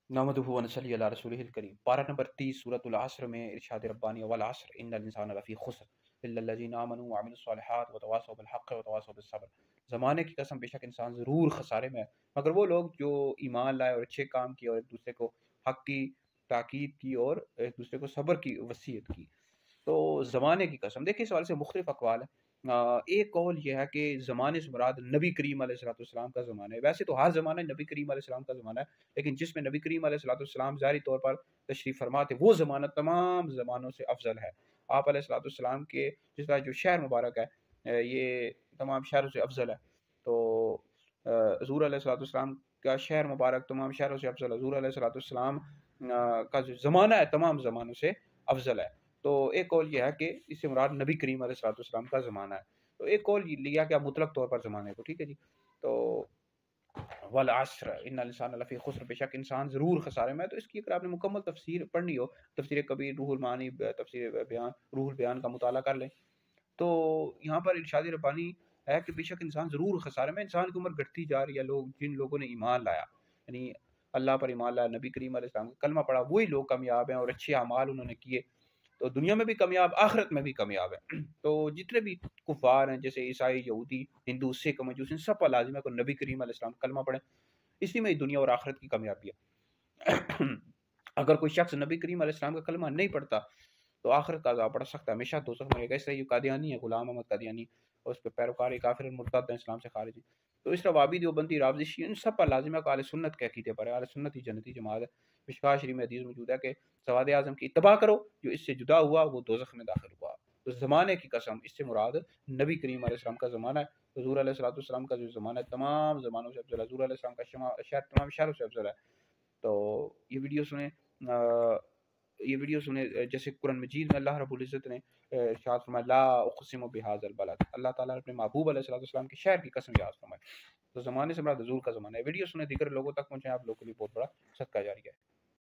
नहमदुहु व नसल्ली अला रसूलिहिल करीम। पारा नंबर 30 सूरतुल असर में इरशाद रब्बानी वल असर इन्नल इंसाना लफी खुस्र इल्लल्लज़ीना आमनू व अमिलुस सालिहात व तवासौ बिल हक़्क़ि व तवासौ बिस सब्र। ज़माने की कसम बेशक इंसान ज़रूर खसारे में है, मगर वो लोग जो ईमान लाए और अच्छे काम किए और एक दूसरे को हक़ की ताकीद की और एक दूसरे को सब्र की वसीयत की। तो ज़माने की कसम, देखिए इस हवाले से मुख्तलिफ अक़वाल हैं। एक कौल ये है कि ज़माने से मुराद नबी करीम अलैहिस्सलाम का ज़माना है। वैसे तो हर ज़माना नबी करीम अलैहिस्सलाम का ज़माना है, लेकिन जिसमें नबी करीम अलैहिस्सलाम ज़ाहिरी तौर पर तशरीफ़ फरमा थे, वो ज़माना तमाम ज़मानों से अफ़ज़ल है। आप अलैहिस्सलाम के जिस तरह जो शहर मुबारक है, ये तमाम शहरों से अफ़ज़ल है। तो हुज़ूर अलैहिस्सलाम का शहर मुबारक तमाम शहरों से अफ़ज़ल है। हुज़ूर अलैहिस्सलाम का जो ज़माना है तमाम ज़मानों से अफ़ज़ल है। तो एक कौल ये है कि इससे मुराद नबी करीम अलैहिस्सलाम का ज़माना है। तो एक कौल लिया गया मुतलक तौर पर ज़माने को, ठीक है जी। तो वल अस्र इन्नल इंसाना लफ़ी खुस्र, बेशक इंसान ज़रूर खसारे में है। तो इसकी अगर आपने मुकम्मल तफसीर पढ़नी हो, तफसीर कबीर, रूहुल मानी, तफसीर बयान, रूहुल बयान का मुताला कर लें। तो यहाँ पर इरशाद रब्बानी है कि बेशक इंसान ज़रूर खसारे में, इंसान की उम्र घटती जा रही है। लोग जिन लोगों ने ईमान लाया, यानी अल्लाह पर ईमान लाया, नबी करीम अलैहिस्सलाम का कलमा पढ़ा, वही लोग कामयाब हैं और अच्छे अमाल उन्होंने किए, तो दुनिया में भी कामयाब, आखिरत में भी कामयाब है। तो जितने भी कुफार हैं, जैसे ईसाई, यहूदी, हिंदू, सिख, मजूस, इन सब पर लाजिम है कि नबी करीम अलैहिस्सलाम का कलमा पढ़ें। इसी में ही दुनिया और आखिरत की कामयाबी है। अगर कोई शख्स नबी करीम अलैहिस्सलाम का कलमा नहीं पढ़ता, तो आखिरत का अज़ाब पड़ सकता है, हमेशा दोज़ख में रहेगा। इसलिए ये कादियानी है, गुलाम अहमद कादियानी, और उसके पैरोकार ये काफिर मुर्तद हैं, इस्लाम से खारिज हैं। तो इस तरह वाबी, देवबंदी, रावज़ी, शिया, इन सब पर लाजिम है कि अहले सुन्नत के अकीदे पर है। अहले सुन्नत ही जन्नती जमात है। मिशकात शरीफ में हदीस मौजूद है कि सवाद आज़म की इत्तबा करो, जो इससे जुदा हुआ वो दोज़ख में दाखिल हुआ। तो ज़माने की कसम, इससे मुराद नबी करीम अलैहिस्सलाम का ज़माना है। हुज़ूर अलैहिस्सलाम का जो ज़माना है तमाम ज़मानों से अफ़ज़ल है। हुज़ूर अलैहिस्सलाम का शहर तमाम शहरों से अफ़ज़ल है। तो ये वीडियो सुने, जैसे कुरान मजीद में अल्लाह रब्बुल इज़्ज़त ने इरशाद फरमाया, ला उक़सिमु बिहाज़ल बलद। अल्लाह ताला ने अपने महबूब अलैहिस्सलाम के शहर की कसम याद फरमाई। तो ज़माने से मुराद हुज़ूर का ज़माना है। वीडियो सुने, दीगर लोगों तक पहुँचाएँ, आप लोगों के लिए बहुत बड़ा सदका जारी है।